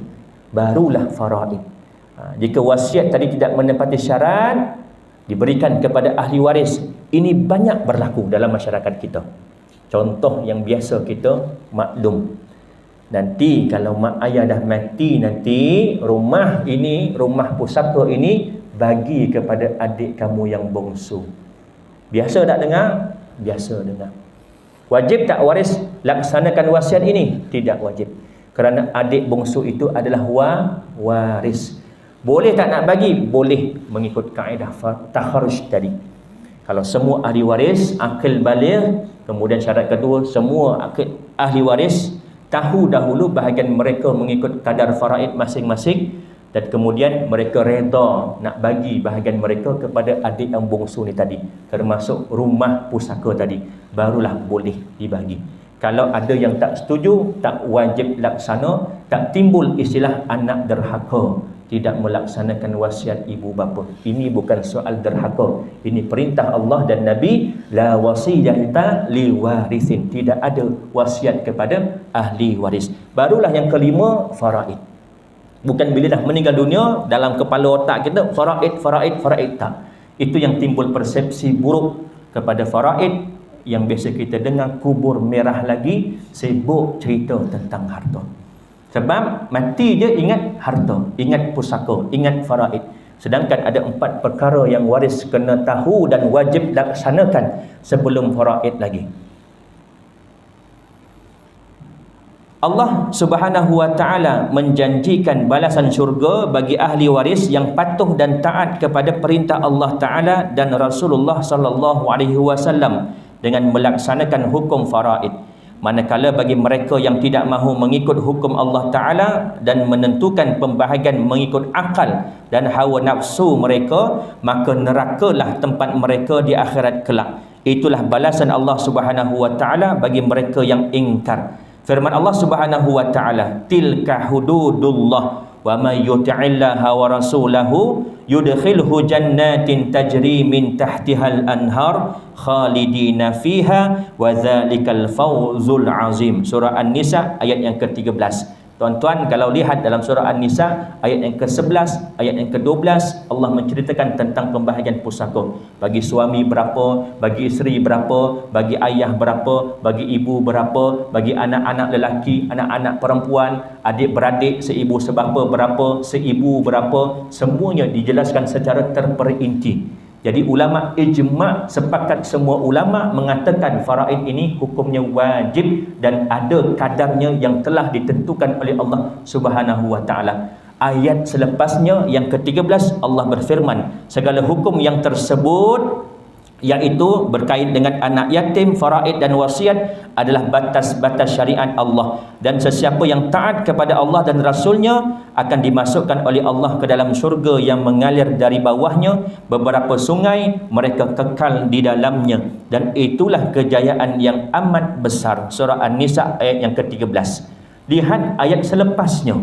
barulah faraid. Jika wasiat tadi tidak menepati syarat, diberikan kepada ahli waris. Ini banyak berlaku dalam masyarakat kita. Contoh yang biasa kita maklum, nanti kalau mak ayah dah mati, nanti rumah ini, rumah pusaka ini bagi kepada adik kamu yang bongsu. Biasa tak dengar? Biasa dengar. Wajib tak waris laksanakan wasiat ini? Tidak wajib. Kerana adik bongsu itu adalah waris. Boleh tak nak bagi? Boleh, mengikut kaedah takharuj tadi. Kalau semua ahli waris akil baligh, kemudian syarat kedua, semua ahli waris tahu dahulu bahagian mereka mengikut kadar faraid masing-masing, dan kemudian mereka reda nak bagi bahagian mereka kepada adik yang bongsu ni tadi, termasuk rumah pusaka tadi, barulah boleh dibagi. Kalau ada yang tak setuju, tak wajib laksana, tak timbul istilah anak derhaka, tidak melaksanakan wasiat ibu bapa. Ini bukan soal derhaka, ini perintah Allah dan Nabi, la wasiyata liwarithin, tidak ada wasiat kepada ahli waris. Barulah yang kelima, faraid. Bukan bila dah meninggal dunia dalam kepala otak kita faraid tak. Itu yang timbul persepsi buruk kepada faraid, yang biasa kita dengar kubur merah lagi, sibuk cerita tentang harta. Sebab mati je ingat harta, ingat pusaka, ingat faraid. Sedangkan ada 4 perkara yang waris kena tahu dan wajib laksanakan sebelum faraid lagi. Allah Subhanahu wa taala menjanjikan balasan syurga bagi ahli waris yang patuh dan taat kepada perintah Allah taala dan Rasulullah sallallahu alaihi wasallam dengan melaksanakan hukum faraid. Manakala bagi mereka yang tidak mahu mengikut hukum Allah Ta'ala dan menentukan pembahagian mengikut akal dan hawa nafsu mereka, maka nerakalah tempat mereka di akhirat kelak. Itulah balasan Allah Subhanahu wa Ta'ala bagi mereka yang ingkar. Firman Allah Subhanahu wa Ta'ala, tilka hududullah wa may yuti'illaha wa rasulahu yudkhilhu jannatin tajri min tahtihal anhar khalidina fiha wa dzalikal fawzul azim. Surah An-Nisa ayat yang ke-13. Tuan-tuan kalau lihat dalam surah An-Nisa ayat yang ke-11, ayat yang ke-12, Allah menceritakan tentang pembahagian pusaka. Bagi suami berapa, bagi isteri berapa, bagi ayah berapa, bagi ibu berapa, bagi anak-anak lelaki, anak-anak perempuan, adik-beradik, seibu sebapa berapa, seibu berapa, semuanya dijelaskan secara terperinci. Jadi ulama ijma', sepakat semua ulama mengatakan faraid ini hukumnya wajib dan ada kadarnya yang telah ditentukan oleh Allah Subhanahu wa taala. Ayat selepasnya yang ke-13 Allah berfirman, segala hukum yang tersebut iaitu berkait dengan anak yatim, faraid dan wasiat adalah batas-batas syariat Allah, dan sesiapa yang taat kepada Allah dan Rasulnya akan dimasukkan oleh Allah ke dalam syurga yang mengalir dari bawahnya beberapa sungai, mereka kekal di dalamnya, dan itulah kejayaan yang amat besar. Surah An-Nisa ayat yang ke-13. Lihat ayat selepasnya,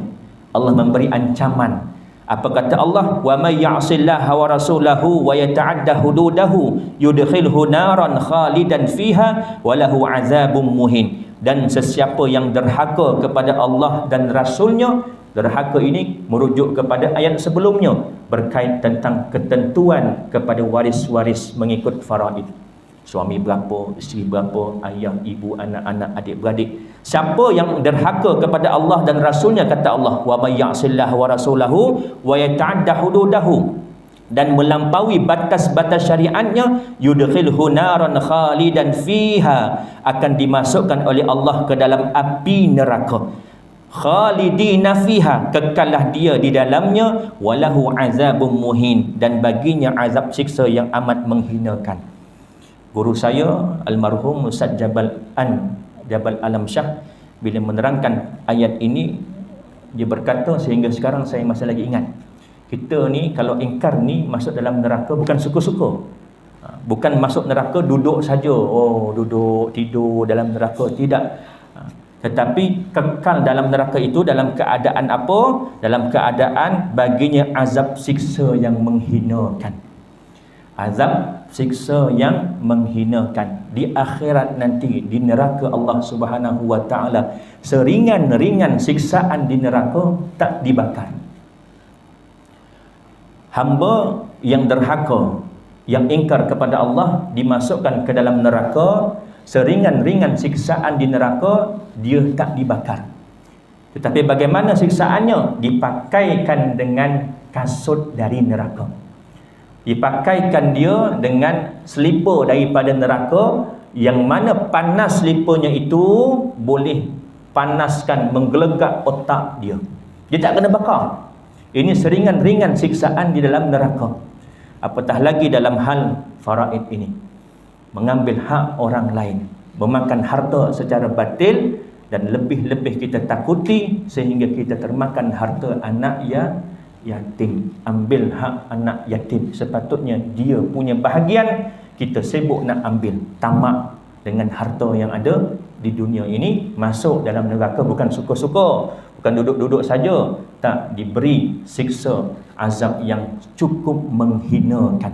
Allah memberi ancaman. Apa kata Allah? Wa may ya'sillaha wa rasulahu wa yata'adda hududahu yudkhilhu naran khalidan fiha wa lahu 'adzabun muhin. Dan sesiapa yang derhaka kepada Allah dan Rasulnya, derhaka ini merujuk kepada ayat sebelumnya berkait tentang ketentuan kepada waris-waris mengikut faraid. Suami berapa, isteri berapa, ayah, ibu, anak-anak, adik-beradik. Siapa yang derhaka kepada Allah dan Rasulnya, kata Allah, wa may ya'sillah wa rasulahu wa yata'adda hududahu, dan melampaui batas-batas syariatnya, yudkhilhu naran khalidan fiha, akan dimasukkan oleh Allah ke dalam api neraka. Khalidina fiha, kekallah dia di dalamnya, walahu azabun muhin, dan baginya azab siksa yang amat menghinakan. Guru saya almarhum Ustaz Jabal Alam Shah bila menerangkan ayat ini, dia berkata sehingga sekarang saya masih lagi ingat, kita ni kalau ingkar ni masuk dalam neraka bukan suka-suka. Bukan masuk neraka duduk saja, oh duduk tidur dalam neraka, tidak. Tetapi kekal dalam neraka itu dalam keadaan apa? Dalam keadaan baginya azab siksa yang menghinakan. Azab siksa yang menghinakan di akhirat nanti, di neraka Allah Subhanahu wa taala. Seringan-ringan siksaan di neraka tak dibakar. Hamba yang derhaka, yang ingkar kepada Allah, dimasukkan ke dalam neraka. Seringan-ringan siksaan di neraka, dia tak dibakar. Tetapi bagaimana siksaannya? Dipakaikan dengan kasut dari neraka. Dipakaikan dia dengan selipar daripada neraka, yang mana panas seliparnya itu boleh panaskan, menggelegak otak dia. Dia tak kena bakar. Ini seringan-ringan siksaan di dalam neraka. Apatah lagi dalam hal faraid ini, mengambil hak orang lain, memakan harta secara batil, dan lebih-lebih kita takuti sehingga kita termakan harta anak yatim. Ambil hak anak yatim, sepatutnya dia punya bahagian, kita sibuk nak ambil, tamak dengan harta yang ada di dunia ini, masuk dalam neraka bukan suka-suka, bukan duduk-duduk saja, tak, diberi siksa azab yang cukup menghinakan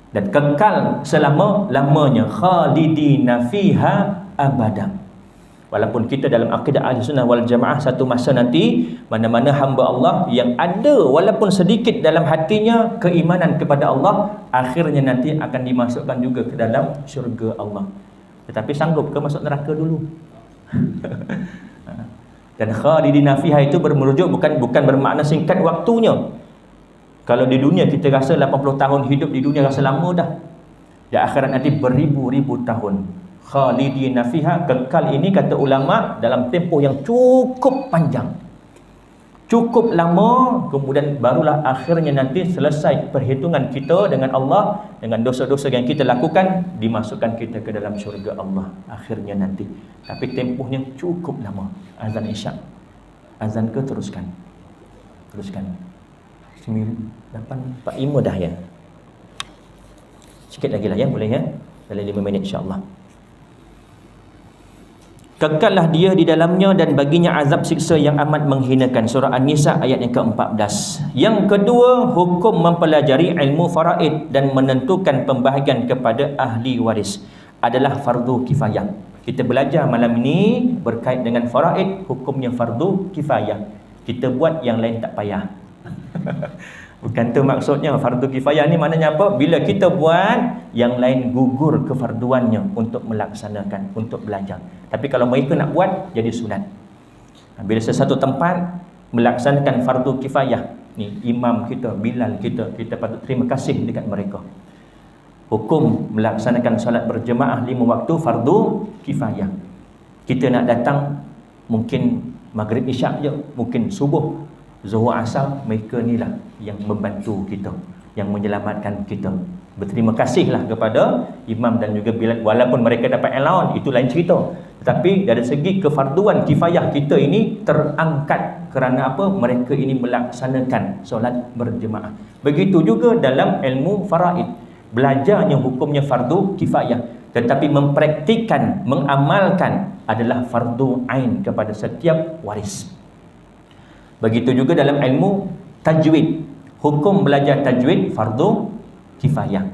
dan kekal selama-lamanya, khalidina fiha abada. Walaupun kita dalam akidah Ahlussunnah wal Jamaah, satu masa nanti mana-mana hamba Allah yang ada walaupun sedikit dalam hatinya keimanan kepada Allah, akhirnya nanti akan dimasukkan juga ke dalam syurga Allah. Tetapi sanggup ke masuk neraka dulu? Dan khalidina fiha itu merujuk bukan bermakna singkat waktunya. Kalau di dunia kita rasa 80 tahun hidup di dunia rasa lama dah. Di akhirat nanti beribu-ribu tahun. Khalidina fiha, kekal ini kata ulama dalam tempoh yang cukup panjang, cukup lama, kemudian barulah akhirnya nanti selesai perhitungan kita dengan Allah, dengan dosa-dosa yang kita lakukan, dimasukkan kita ke dalam syurga Allah akhirnya nanti. Tapi tempohnya cukup lama. Azan isyak, azan ke teruskan 9:45 dah ya, sikit lagi lah ya, boleh ya, dalam 5 minit insyaAllah. Kekallah dia di dalamnya dan baginya azab siksa yang amat menghinakan. Surah An-Nisa ayat yang ke-14. Yang kedua, hukum mempelajari ilmu faraid dan menentukan pembahagian kepada ahli waris adalah fardu kifayah. Kita belajar malam ini berkait dengan faraid, hukumnya fardu kifayah. Kita buat, yang lain tak payah. Bukan tu maksudnya. Fardu kifayah ni maknanya apa? Bila kita buat, yang lain gugur kefarduannya untuk melaksanakan, untuk belajar. Tapi kalau mereka nak buat, jadi sunat. Bila sesuatu tempat melaksanakan fardu kifayah, ni imam kita, Bilal kita patut terima kasih dekat mereka. Hukum melaksanakan solat berjemaah 5 waktu fardu kifayah. Kita nak datang mungkin maghrib isyak je, mungkin subuh, zuhur asar, mereka ni lah yang membantu kita, yang menyelamatkan kita. Berterima kasihlah kepada imam dan juga Bilal. Walaupun mereka dapat allowance, itu lain cerita. Tetapi dari segi kefarduan kifayah kita ini terangkat kerana apa? Mereka ini melaksanakan solat berjemaah. Begitu juga dalam ilmu faraid. Belajarnya hukumnya fardu kifayah, tetapi mempraktikkan, mengamalkan adalah fardu ain kepada setiap waris. Begitu juga dalam ilmu tajwid. Hukum belajar tajwid fardu kifayah.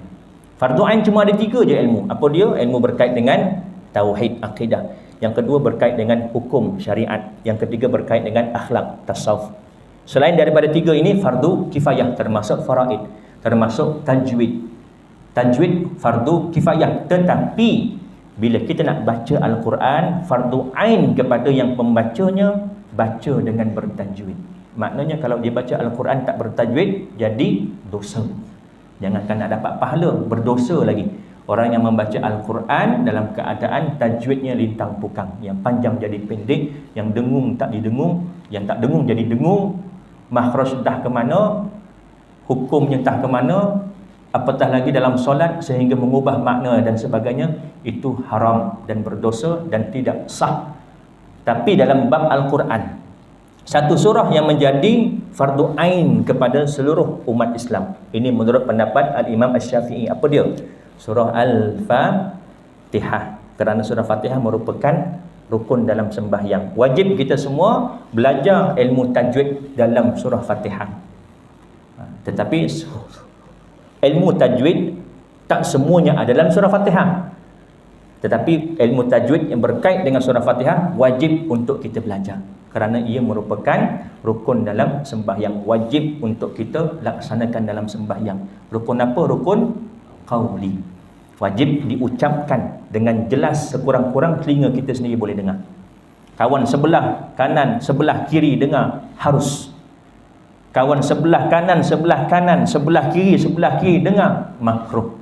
Fardu ain cuma ada 3 je ilmu. Apa dia? Ilmu berkait dengan tauhid, akidah. Yang kedua berkait dengan hukum syariat. Yang ketiga berkait dengan akhlak, tasawuf. Selain daripada 3 ini, fardu kifayah, termasuk faraid, termasuk tajwid. Tajwid fardu kifayah. Tetapi bila kita nak baca Al-Quran, fardu ain kepada yang pembacanya baca dengan bertajwid. Maknanya kalau dia baca Al-Quran tak bertajwid, jadi dosa. Jangankan nak dapat pahala, berdosa lagi. Orang yang membaca Al-Quran dalam keadaan tajwidnya lintang pukang, yang panjang jadi pendek, yang dengung tak didengung, yang tak dengung jadi dengung, makhraj entah ke mana, hukumnya entah ke mana, apatah lagi dalam solat sehingga mengubah makna dan sebagainya, itu haram dan berdosa dan tidak sah. Tapi dalam bab Al-Quran, satu surah yang menjadi fardu ain kepada seluruh umat Islam. Ini menurut pendapat Al-Imam Asy-Syafi'i. Apa dia? Surah Al-Fatihah. Kerana surah Fatihah merupakan rukun dalam sembahyang. Wajib kita semua belajar ilmu tajwid dalam surah Fatihah. Tetapi ilmu tajwid tak semuanya ada dalam surah Fatihah. Tetapi ilmu tajwid yang berkait dengan surah Fatihah wajib untuk kita belajar, kerana ia merupakan rukun dalam sembahyang, wajib untuk kita laksanakan dalam sembahyang. Rukun apa? Rukun qauli. Wajib diucapkan dengan jelas, sekurang-kurang telinga kita sendiri boleh dengar. Kawan sebelah kanan, sebelah kiri dengar, harus. Kawan sebelah kanan, sebelah kanan, sebelah kiri dengar, makruh.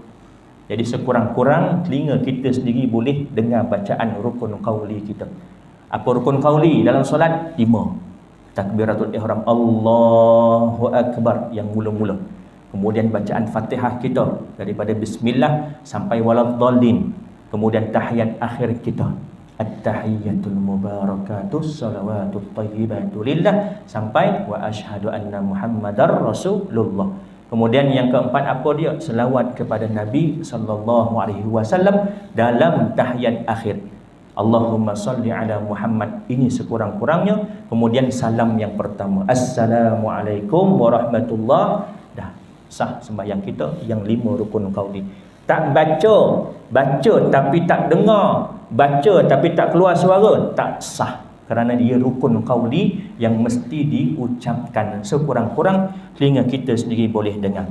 Jadi sekurang-kurang telinga kita sendiri boleh dengar bacaan rukun qauli kita. Apa rukun qauli dalam solat? 5. Takbiratul ihram, Allahu akbar yang mula-mula. Kemudian bacaan Fatihah kita daripada bismillah sampai waladdallin. Kemudian tahiyat akhir kita, at-tahiyyatul mubarakatus salawatut thayyibatu lillah sampai wa asyhadu anna Muhammadar Rasulullah. Kemudian yang keempat apa dia? Selawat kepada Nabi sallallahu alaihi wasallam dalam tahiyat akhir. Allahumma salli ala Muhammad, ini sekurang-kurangnya. Kemudian salam yang pertama, Assalamualaikum warahmatullahi. Dah sah sembahyang kita yang 5 rukun qauli. Tak baca tapi tak dengar, baca tapi tak keluar suara, tak sah. Kerana dia rukun qauli yang mesti diucapkan, sekurang-kurang telinga kita sendiri boleh dengar.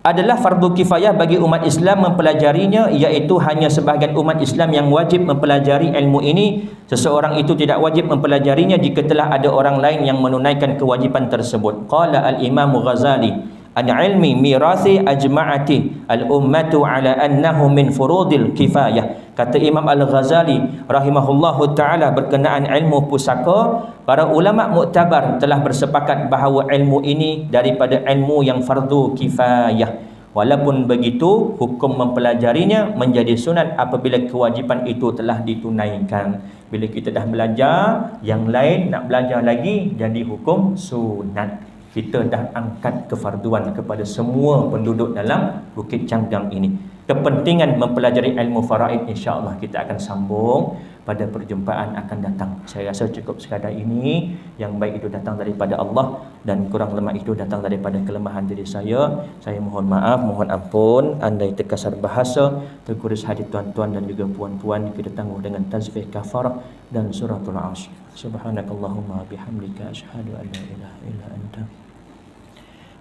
Adalah fardu kifayah bagi umat Islam mempelajarinya, iaitu hanya sebahagian umat Islam yang wajib mempelajari ilmu ini. Seseorang itu tidak wajib mempelajarinya jika telah ada orang lain yang menunaikan kewajipan tersebut. Qala al-Imam Ghazali, an ilmi mirathi ajma'ati al-ummatu ala annahu min furudil kifayah. Kata Imam Al-Ghazali rahimahullahu ta'ala berkenaan ilmu pusaka, para ulama muktabar telah bersepakat bahawa ilmu ini daripada ilmu yang fardu kifayah. Walaupun begitu, hukum mempelajarinya menjadi sunat apabila kewajipan itu telah ditunaikan. Bila kita dah belajar, yang lain nak belajar lagi, jadi hukum sunat. Kita dah angkat kefarduan kepada semua penduduk dalam Bukit Canggang ini. Kepentingan mempelajari ilmu faraid, insya-Allah kita akan sambung pada perjumpaan akan datang. Saya rasa cukup sekadar ini. Yang baik itu datang daripada Allah dan kurang lemah itu datang daripada kelemahan diri saya. Saya mohon maaf, mohon ampun andai terkasar bahasa, terkuris hati tuan-tuan dan juga puan-puan kita tangguh dengan tazbih kafarah dan suratul Asy. Subhanakallahumma bihamdika asyhadu an la ilaha illa anta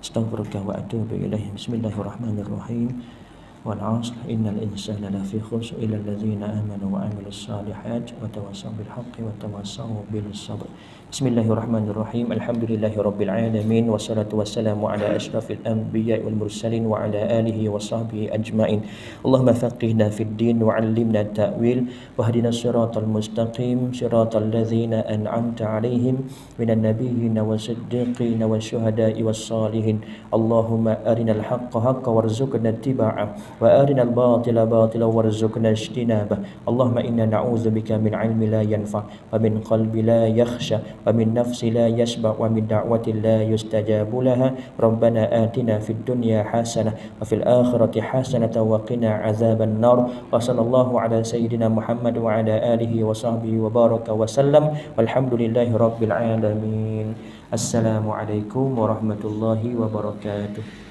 astaghfiruka wa atubu ilaik. Bismillahirrahmanirrahim. Wal 'ashr innal insana lafi khusr illa allazina amanu wa 'amilus shalihat wa tawassaw bil haqqi wa tawassaw bis sabr. Bismillahirrahmanirrahim. Alhamdulillahirabbil alamin wassalatu wassalamu ala asyrafil anbiya'i wal mursalin wa ala alihi wa sahbihi ajmain. Allahumma faqihna fid din wa 'allimna ta'wil wahdinas siratal mustaqim siratal ladzina an'amta 'alaihim minan nabiyyin wasiddiqin wasyuhada'i wassalihin. Allahumma arinal haqqa haqqan warzuqna ittiba'ah wa arinal batila batila warzuqna ijtinabah. Allahumma inna na'udzubika min 'ilmin la yanfa' wa min qalbin la yakhsha wa min nafsin la yashba' wa min da'watin la yustajabu laha. Rabbana atina fid dunya hasanah wa fil akhirati hasanah wa qina adzaban nar. Wa sallallahu ala sayyidina Muhammad wa ala alihi wa sahbihi wa baraka wa sallam. Walhamdulillahi rabbil alamin. Assalamualaikum warahmatullahi wabarakatuh.